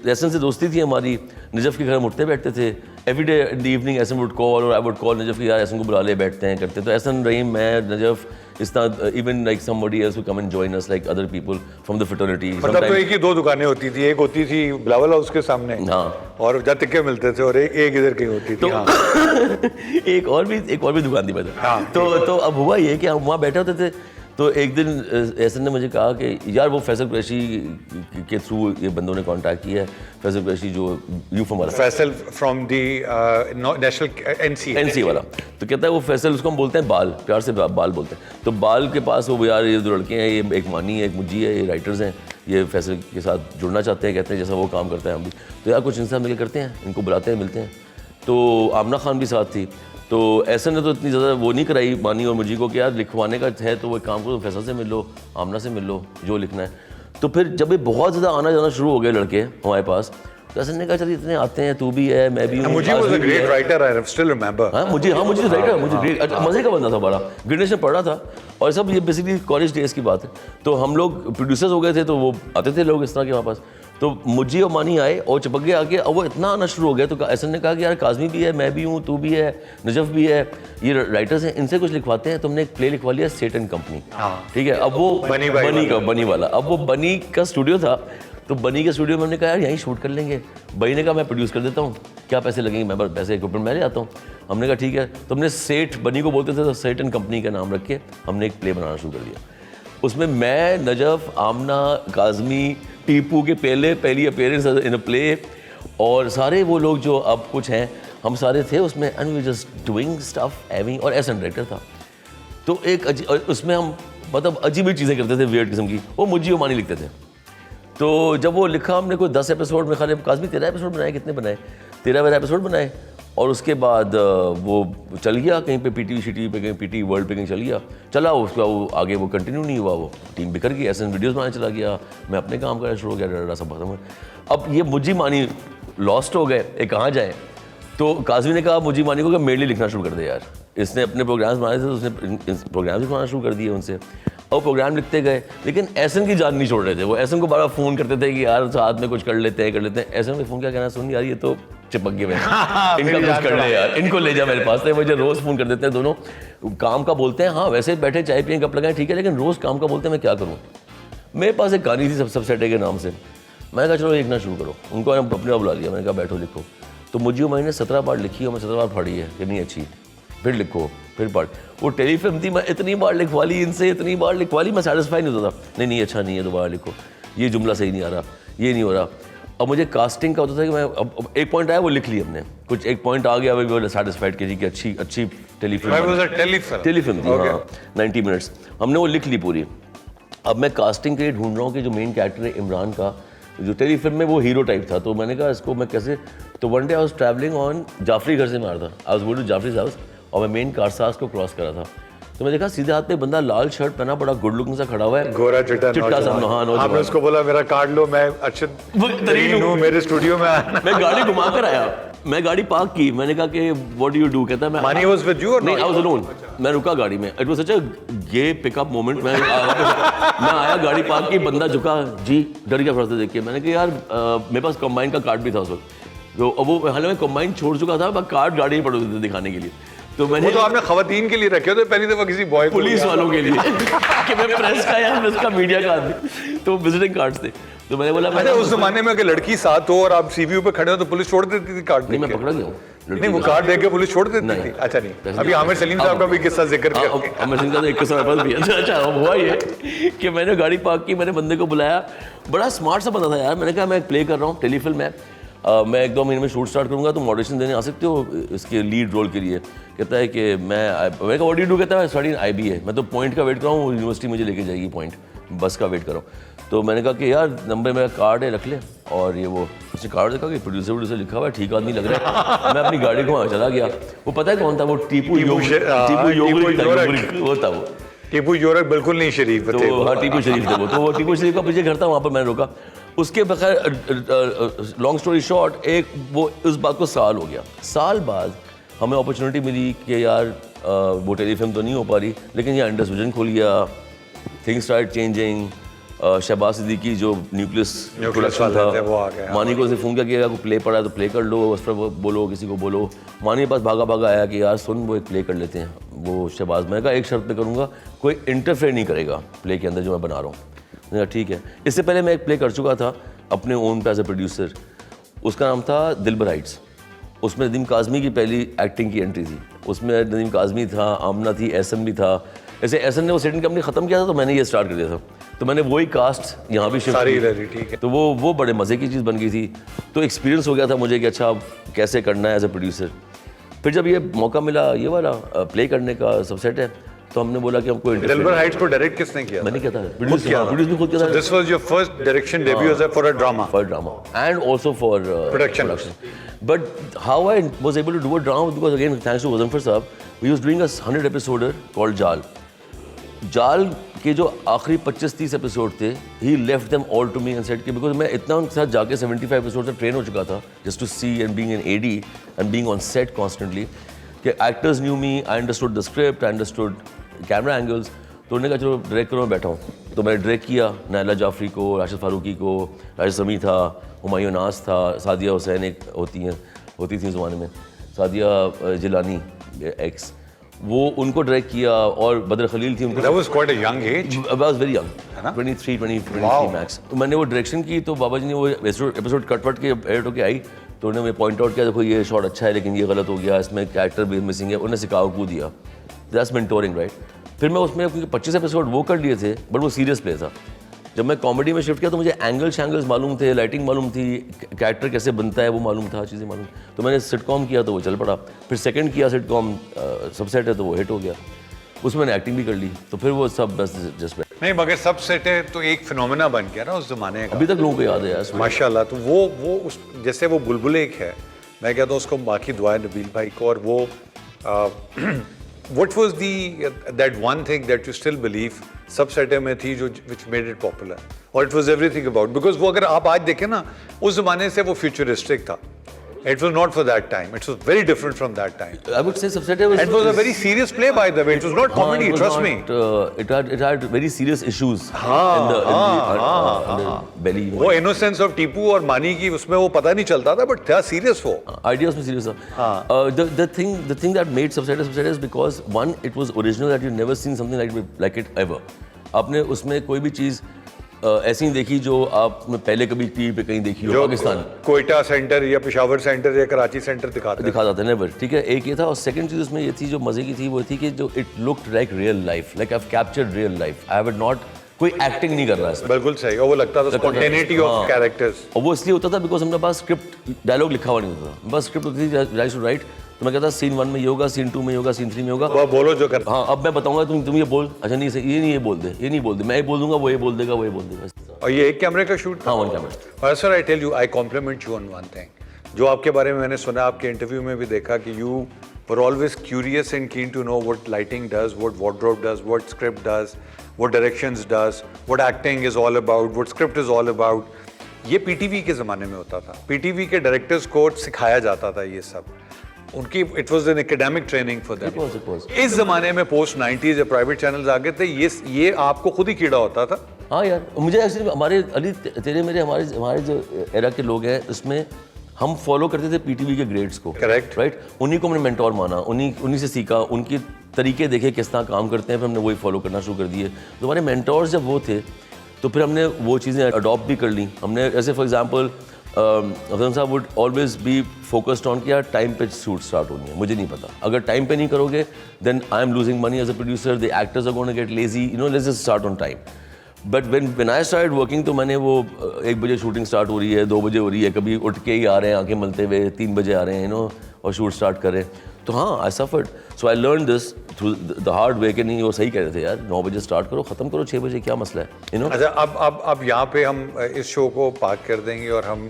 Speaker 1: एहसन से दोस्ती थी हमारी, नजफ के घर हम उठते बैठते थे। Every day in the evening Ehsan would call और आई वुड कॉल नजफ की, यार एहसन को बुला ले, बैठते हैं, करते हैं। तो एहसन रहीम, मैं, Najaf, it's not even like somebody else who come and join us, like other people from the fraternity.
Speaker 2: मतलब तो एक ही 2 दुकानें होती थी, एक होती थी बिलावल हाउस के सामने,
Speaker 1: हाँ,
Speaker 2: और जहाँ टिक्के मिलते थे, और एक इधर कहीं होती थी।
Speaker 1: तो
Speaker 2: हाँ।
Speaker 1: एक और भी दुकान थी बता। हाँ, तो अब हुआ ये कि हम वहाँ बैठे होते थे। तो एक दिन एहसन ने मुझे कहा कि यार वो फैसल कुरैशी के थ्रू ये बंदों ने कांटेक्ट किया है, फैसल कुरैशी जो यूफ हमारा, Faisal
Speaker 2: from the national NC
Speaker 1: वाला। तो कहता है वो फैसल, उसको हम बोलते हैं बाल, प्यार से बाल बोलते हैं। तो बाल के पास वो यार ये 2 लड़के हैं, ये एक मानी है, एक मुज्जी है, ये राइटर्स हैं, ये फैसल के साथ जुड़ना चाहते हैं, कहते हैं जैसा वो काम करता है हम भी, तो यार कुछ इनसे मिल करते हैं, इनको बुलाते हैं, मिलते हैं। तो आमना खान भी साथ थी। तो ऐसा ने तो इतनी ज़्यादा वो नहीं कराई मानी और मुझी को कि यार लिखवाने का है तो वो काम करो, फैसल से मिल लो, आमना से मिल लो, जो लिखना है। तो फिर जब ये बहुत ज़्यादा आना जाना शुरू हो गए लड़के हमारे पास, तो ऐसा ने कहा चल इतने आते हैं, तू भी है, मैं भी हूँ।
Speaker 2: मुझे was a great writer, I still remember.
Speaker 1: हाँ, मुझे राइटर, मुझे ग्रेट, अच्छा मज़े का बंदा था बड़ा, ग्रेडेशन में पढ़ रहा था, और सब ये बेसिकली कॉलेज डेज की बात है। तो हम लोग प्रोड्यूसर्स हो गए थे, तो वो आते थे लोग इस तरह के वहाँ पास। तो मुझे और मानी आए और चिपक गए आके, अब वो इतना आना शुरू हो गया। तो एहसन ने कहा कि यार काज़मी भी है, मैं भी हूँ, तू भी है, नजफ भी है, ये राइटर्स हैं, इनसे कुछ लिखवाते हैं। तुमने एक प्ले लिखवा लिया सेट एंड कंपनी, ठीक है। अब वो बनी वाला, अब वो बनी का स्टूडियो था। तो बनी के स्टूडियो में हमने कहा यार यहीं शूट कर लेंगे। बनी ने कहा मैं प्रोड्यूस कर देता हूँ, क्या पैसे लगेंगे, मैं बस पैसे इक्विपमेंट मैं ले आता हूँ। हमने कहा ठीक है। तो हमने सेठ, बनी को बोलते थे तो सेठ एंड कंपनी का नाम रख के हमने एक प्ले बनाना शुरू कर दिया। उसमें मैं, नजफ, आमना, काजमी, टीपू के पहली अपीयरेंस इन अ प्ले, और सारे वो लोग जो अब कुछ हैं, हम सारे थे उसमें। And we just doing stuff having, और एस डायरेक्टर था। तो एक उसमें हम मतलब अजीब ही चीज़ें करते थे, वियर्ड किस्म की। वो मुझी ओमानी लिखते थे। तो जब वो लिखा हमने कोई 10 एपिसोड में, खाली काजमी 13 एपिसोड बनाए, कितने बनाए, 13 एपिसोड बनाए। और उसके बाद वो चल गया कहीं पे पीटी शीटी पे, कहीं पीटी वर्ल्ड पे कहीं चल गया, चला उसका वो आगे वो कंटिन्यू नहीं हुआ, वो टीम बिखर गई, ऐसे वीडियोस बनाने चला गया, मैं अपने काम करना शुरू हो गया, डरा सब खत्म। अब ये मुझी मानी लॉस्ट हो गए, ये कहाँ जाए। तो काजमी ने कहा मुझी मानी को कि मेरे लिए लिखना शुरू कर दे यार। इसने अपने प्रोग्राम्स बनाए थे तो उसने प्रोग्राम्स भी बनाना शुरू कर दिए उनसे, और प्रोग्राम लिखते गए। लेकिन एहसन की जान नहीं छोड़ रहे थे वो। एहसन को बार फ़ोन करते थे कि यार साथ में कुछ कर लेते हैं। एहसन ने फ़ोन क्या कहना, सुन यार ये तो चिपक गए मैं, इनका कुछ कर ले यार, इनको ले जा मेरे पास। तो मुझे रोज़ फ़ोन कर देते हैं दोनों, काम का बोलते हैं, हाँ वैसे बैठे चाय पिए कप लगाएं ठीक है, लेकिन रोज़ काम का बोलते हैं, मैं क्या करूँ। मेरे पास एक कहानी थी सब सेटे के नाम से, मैंने कहा चलो लिखना शुरू करो। उनको अपने आप बुला लिया, मैंने कहा बैठो लिखो। तो मुझे मैंने 17 बार लिखी और मैं 17 बार पढ़ी है कि नहीं अच्छी, फिर लिखो, फिर पढ़। वो टेलीफिल्म थी, मैं इतनी बार लिखवा ली इनसे, इतनी बार लिखवा ली, मैं सेटिस्फाई नहीं होता था। नहीं अच्छा नहीं है, दोबारा लिखो, ये जुमला सही नहीं आ रहा, ये नहीं हो रहा। अब मुझे कास्टिंग का होता था कि मैं अब एक पॉइंट आया वो लिख ली हमने, कुछ एक पॉइंट आ गया वो सेटिस्फाइड की कि अच्छी टेलीफिल्म थी, हाँ 90 मिनट्स, हमने वो लिख ली पूरी। अब मैं कास्टिंग के लिए ढूंढ रहा हूँ कि जो मेन कैरेक्टर है इमरान का, जो टेलीफिल्म में वो हीरो टाइप था। तो मैंने कहा इसको मैं कैसे, तो one day I was travelling on Jafri घर से मार था, I was going to Jafri's house, और मैं मेन कारसाज को क्रॉस करा था। तो मैं देखा सीधे हाथ पे बंदा लाल शर्ट पहना, बड़ा गुड लुकिंग सा खड़ा हुआ है,
Speaker 2: गोरा चिट्टा
Speaker 1: सा नौजवान।
Speaker 2: आपने उसको बोला मेरा कार्ड लो, मैं अच्छे तरीन हूं, मेरे स्टूडियो में आना।
Speaker 1: मैं गाड़ी घुमा कर आया, मैं गाड़ी पार्क की, मैंने कहा कि व्हाट डू यू डू, कहता है मैं
Speaker 2: मानी वाज विद यू और
Speaker 1: नहीं, आई वाज अलोन। मैं रुका गाड़ी में, it was such a gay pickup moment. मैं आया, गाड़ी पार्क की, बंदा झुका, जी डर गया थोड़ा सा देख के। मैंने कहा यार मेरे पास कंबाइन का कार्ड भी था उस वक्त, तो अब वो हालांकि मैं कंबाइन छोड़ चुका था, मैं कार्ड गाड़ी में पड़ थे दिखाने के लिए। तो मैंने,
Speaker 2: वो तो आपने खवातीन के लिए रखे हो, तो पहली दफा किसी बॉय
Speaker 1: पुलिस वालों के लिए कि मैं प्रेस का या प्रेस का मीडिया का आदमी, तो विजिटिंग कार्ड्स थे। तो मैंने बोला
Speaker 2: अच्छा उस जमाने में अगर लड़की साथ हो और आप सीवीयू पे खड़े हो तो पुलिस छोड़ देती थी कार्ड?
Speaker 1: नहीं, मैं पकड़ा गया हूँ।
Speaker 2: नहीं, वो कार्ड देके पुलिस छोड़ देती थी? अच्छा नहीं, अभी आमिर सलीम साहब का भी किस्सा जिक्र किया।
Speaker 1: आमिर सलीम का तो एक किस्सा मेरे पास भी है। अच्छा हुआ ये कि मैंने गाड़ी पार्क की, मैंने बंदे को बुलाया, बड़ा स्मार्ट सा बंदा था यार। मैंने कहा मैं एक प्ले कर रहा हूँ टेलीफिल्म है, मैं 1-2 महीने में शूट स्टार्ट करूँगा, तुम ऑडिशन देने आ सकते हो इसके लीड रोल के लिए। कहता है कि मैंने कहा व्हाट डू यू डू, कहता है स्टडी इन IB है, मैं तो पॉइंट का वेट कर रहा हूँ, यूनिवर्सिटी मुझे लेके जाएगी, पॉइंट बस का वेट कर रहा हूँ। तो मैंने कहा कि यार नंबर मेरा कार्ड है रख ले, और ये वो उसने कार्ड देखा कि प्रोड्यूसर लिखा हुआ है, ठीक आदमी लग रहा है। मैं अपनी गाड़ी को चला गया, वो पता है कौन था, वो टीपू वो था, वो
Speaker 2: टीपू योरक बिल्कुल नहीं शरीफ थे।
Speaker 1: हाँ टीपू शरीफ थे वो, तो वो टीपू शरीफ का पीछे घर था, वहाँ पर मैंने रुका। उसके बगैर लॉन्ग स्टोरी शॉर्ट, एक वो उस बात को साल हो गया। साल बाद हमें अपॉर्चुनिटी मिली कि यार वो टेलीफिल्म तो नहीं हो पा रही, लेकिन ये अंडर विजन खुल गया, things start changing. Shahbaz Siddiqui जो न्यूक्लियस प्रोडक्शन था, मानी को उसे फ़ोन किया कि अगर प्ले पड़ा है तो प्ले कर लो, उस पर बोलो, किसी को बोलो। मानी के पास भागा आया कि यार सुन वो एक प्ले कर लेते हैं, वो शहबाज। मैंने कहा एक शर्त पे करूँगा, कोई इंटरफेयर नहीं करेगा प्ले के अंदर जो मैं बना रहा हूँ। मैंने कहा ठीक है। इससे पहले मैं एक प्ले कर चुका था अपने ओन पे एज ए प्रोड्यूसर, उसका नाम था दिलबर हाइट्स। उसमें नदीम काज़मी की पहली एक्टिंग की एंट्री थी। उसमें नदीम काज़मी था, आमना थी, एहसन भी था। ऐसे एहसन ने वो सेटिंग कंपनी ख़त्म किया था तो मैंने ये स्टार्ट कर दिया था, तो मैंने वही कास्ट यहाँ भी शिफ्ट की,
Speaker 2: ठीक है।
Speaker 1: तो वो बड़े मज़े की चीज़ बन गई थी। तो एक्सपीरियंस हो गया था मुझे कि अच्छा कैसे करना है एज ए प्रोड्यूसर। फिर जब ये मौका मिला ये वाला प्ले करने का, सब सेट है, तो हमने बोला कि हमको
Speaker 2: दिलबर हाइट्स को डायरेक्ट किसने किया?
Speaker 1: मैंने किया था, प्रोड्यूस भी खुद किया था।
Speaker 2: This was your first direction debut as for a drama
Speaker 1: and also for
Speaker 2: production.
Speaker 1: But how I was able to do a drama, because again thanks to Ghazanfar साहब, we was doing a 100 episoder called Jaal के जो आखिरी 25-30 एपिसोड थे, he left them all to me and said कि बिकॉज मैं इतना उनके साथ जाके 75 एपिसोड तक ट्रेन हो चुका था, just to see and being an AD and being on set constantly, कि actors knew me, I understood the script, I understood camera angles. तो उन्होंने कहा चलो डायरेक्ट करो, मैं बैठा हूँ। तो मैंने डायरेक्ट किया नायला जाफरी को, राशिद फारूकी को, राशिद समी था, हुमायूं नाज था, सादिया हुसैन एक होती थी उस ज़माने में, सादिया जिलानी एक्स, वो उनको डायरेक्ट किया, और बदर खलील थी उनको।
Speaker 2: That was quite a young age.
Speaker 1: I was very young,
Speaker 2: ना?
Speaker 1: 23
Speaker 2: Wow.
Speaker 1: मैक्स। तो मैंने वो डायरेक्शन की, तो बाबा जी ने वो एपिसोड कट के एडिट होके आई, तो उन्होंने मुझे पॉइंट आउट किया, देखो ये शॉट अच्छा है लेकिन ये गलत हो गया, इसमें कैरेक्टर भी मिसिंग है, उन्होंने सिखाओ को दिया। That's mentoring, right. फिर मैं उसमें, क्योंकि 25 एपिसोड वो कर लिए थे, बट वो सीरियस प्ले था। जब मैं कॉमेडी में शिफ्ट किया तो मुझे एंगल्स मालूम थे, लाइटिंग मालूम थी, कैरेक्टर कैसे बनता है वो मालूम था, चीज़ें मालूम। तो मैंने सिटकॉम किया तो वो चल पड़ा। फिर सेकंड किया सिटकॉम, सबसेट है तो वो हिट हो गया, उसमें मैंने एक्टिंग भी कर ली, तो फिर वो सब बस जस्ट
Speaker 2: नहीं, मगर सब सेट है तो एक फिनोमेना बन गया ना उस जमाने का।
Speaker 1: अभी तक लोगों को याद है यार।
Speaker 2: माशाल्लाह। तो वो उस जैसे वो बुलबुल एक है, मैं कहता हूँ उसको बाकी दुआएं नबील भाई को। और वो what was that one thing that you still believe सब सेटे में थी जो व्हिच मेड इट पॉपुलर, और it was everything about, because वो अगर आप आज देखें ना, उस जमाने से वो फ्यूचरिस्टिक था। It was not for that time. It was very different from that time.
Speaker 1: I would say Subseta was.
Speaker 2: It was a very serious play, by the way. It was not comedy.
Speaker 1: it was
Speaker 2: Trust
Speaker 1: not,
Speaker 2: me.
Speaker 1: It had very serious issues in the belly.
Speaker 2: वो innocence of टीपू और मानी की उसमें वो पता नहीं चलता था, but था serious वो.
Speaker 1: Ideas में serious था. The thing that made Subseta is because one, it was original, that you never seen something like it ever. आपने उसमें कोई भी चीज़ ऐसी नहीं देखी जो आपने पहले कभी टीवी पे कहीं देखी हो। पाकिस्तान
Speaker 2: कोयटा सेंटर या पेशावर सेंटर या कराची सेंटर दिखा
Speaker 1: था नेवर, ठीक है। एक ये था, और सेकंड चीज़ उसमें ये थी जो मज़े की थी, वो थी कि जो it looked like real life, like I have captured real life. I have not, कोई एक्टिंग नहीं कर रहा है।
Speaker 2: बिल्कुल सही। और वो लगता था स्पॉन्टेनिटी ऑफ कैरेक्टर्स,
Speaker 1: और वो इसलिए होता था बिकॉज हमने पास स्क्रिप्ट डायलॉग लिखा हुआ नहीं होता, बस स्क्रिप्ट होती थी, राइट टू राइट। तो मैं कहता सीन 1 में ये होगा, सीन 2 में ये होगा, सीन 3 में होगा,
Speaker 2: वो बोलो जो कर।
Speaker 1: हाँ, अब मैं बताऊंगा, तुम ये बोल, अच्छा नहीं ये नहीं, ये बोल दे, ये नहीं बोल दे, मैं ये बोल दूंगा, वो ये बोल देगा, वो ये बोल देगा।
Speaker 2: और ये एक कैमरे का शूट था।
Speaker 1: हाँ, 1 कैमरा।
Speaker 2: और sir I tell you, I compliment you on one thing, जो आपके बारे में मैंने सुना, आपके इंटरव्यू में भी देखा कि you were always curious and keen to know what lighting does, what wardrobe does, what script does, what directions does, what acting is all about, what script is all about. ये पीटीवी के ज़माने में होता था, पीटीवी के डायरेक्टर्स को सिखाया जाता था ये सब, उनकी it was an academic training for them. इस ज़माने में पोस्ट 90s जब प्राइवेट चैनल्स आ गए थे, ये आपको खुद ही कीड़ा होता था।
Speaker 1: हाँ यार, मुझे एक्चुअली हमारे अली तेरे मेरे हमारे जो एरा के लोग हैं, उसमें हम फॉलो करते थे पीटीवी के ग्रेड्स को।
Speaker 2: Correct,
Speaker 1: right. उन्हीं को हमने मेंटोर माना, उन्हीं से सीखा, उनके तरीके देखे किस तरह काम करते हैं, फिर हमने वही फॉलो करना शुरू कर दिए। तो हमारे मेंटोर्स जब वो थे, तो फिर हमने वो चीज़ें अडॉप्ट भी कर ली हमने। ऐसे फॉर एग्जांपल अफजल साहब would always be focused on कि यार टाइम पे शूट स्टार्ट होनी है, मुझे नहीं पता, अगर टाइम पे नहीं करोगे then I am losing money as a producer, the actors are going to get lazy, you know, let's just start on time. But when I started working, तो मैंने वो 1 बजे शूटिंग स्टार्ट हो रही है, 2 बजे हो रही है, कभी उठ के ही आ रहे हैं आंखें मलते हुए, 3 बजे आ रहे हैं, यू नो, और शूट स्टार्ट कर रहे हैं। तो हाँ, I suffered, so I learn this through the hard way. कि नहीं, वो सही कह रहे थे यार, 9 बजे स्टार्ट करो, ख़त्म करो 6 बजे, क्या मसला है, यू नो।
Speaker 2: अच्छा, अब यहाँ पे हम इस शो को पार्क कर देंगे, और हम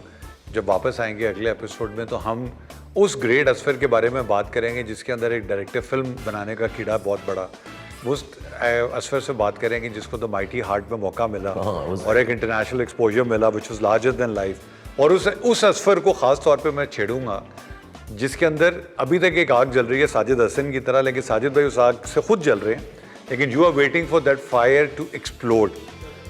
Speaker 2: जब वापस आएंगे अगले एपिसोड में, तो हम उस ग्रेट असफर के बारे में बात करेंगे जिसके अंदर एक डायरेक्टर फिल्म बनाने का कीड़ा बहुत बड़ा, उस असफर से बात करेंगे जिसको द माइटी हार्ट में मौका मिला और एक इंटरनेशनल एक्सपोजर मिला which was larger than life. और उस असफर को ख़ास तौर पे मैं छेड़ूंगा जिसके अंदर अभी तक एक आग जल रही है साजिद हसन की तरह, लेकिन साजिद भाई उस आग से खुद जल रहे हैं, लेकिन you are waiting for that fire to explode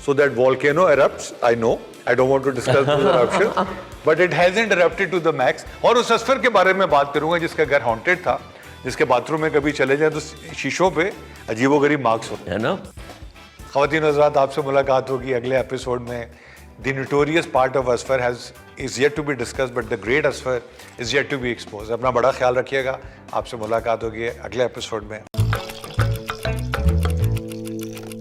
Speaker 2: so that volcano erupts. I know, I don't want to discuss the eruption, but it hasn't erupted to the max. और उस असफर के बारे में बात करूंगा जिसका घर हॉन्टेड था, जिसके बाथरूम में कभी चले जाए तो शीशों पे अजीबोगरीब मार्क्स होते
Speaker 1: हैं ना।
Speaker 2: ख़वातीन और हज़रात, आपसे मुलाकात होगी अगले एपिसोड में। The notorious part of Asfar is yet to be discussed, but the great Asfar is yet to be exposed. अपना बड़ा ख्याल रखिएगा, आपसे मुलाकात होगी अगले एपिसोड में।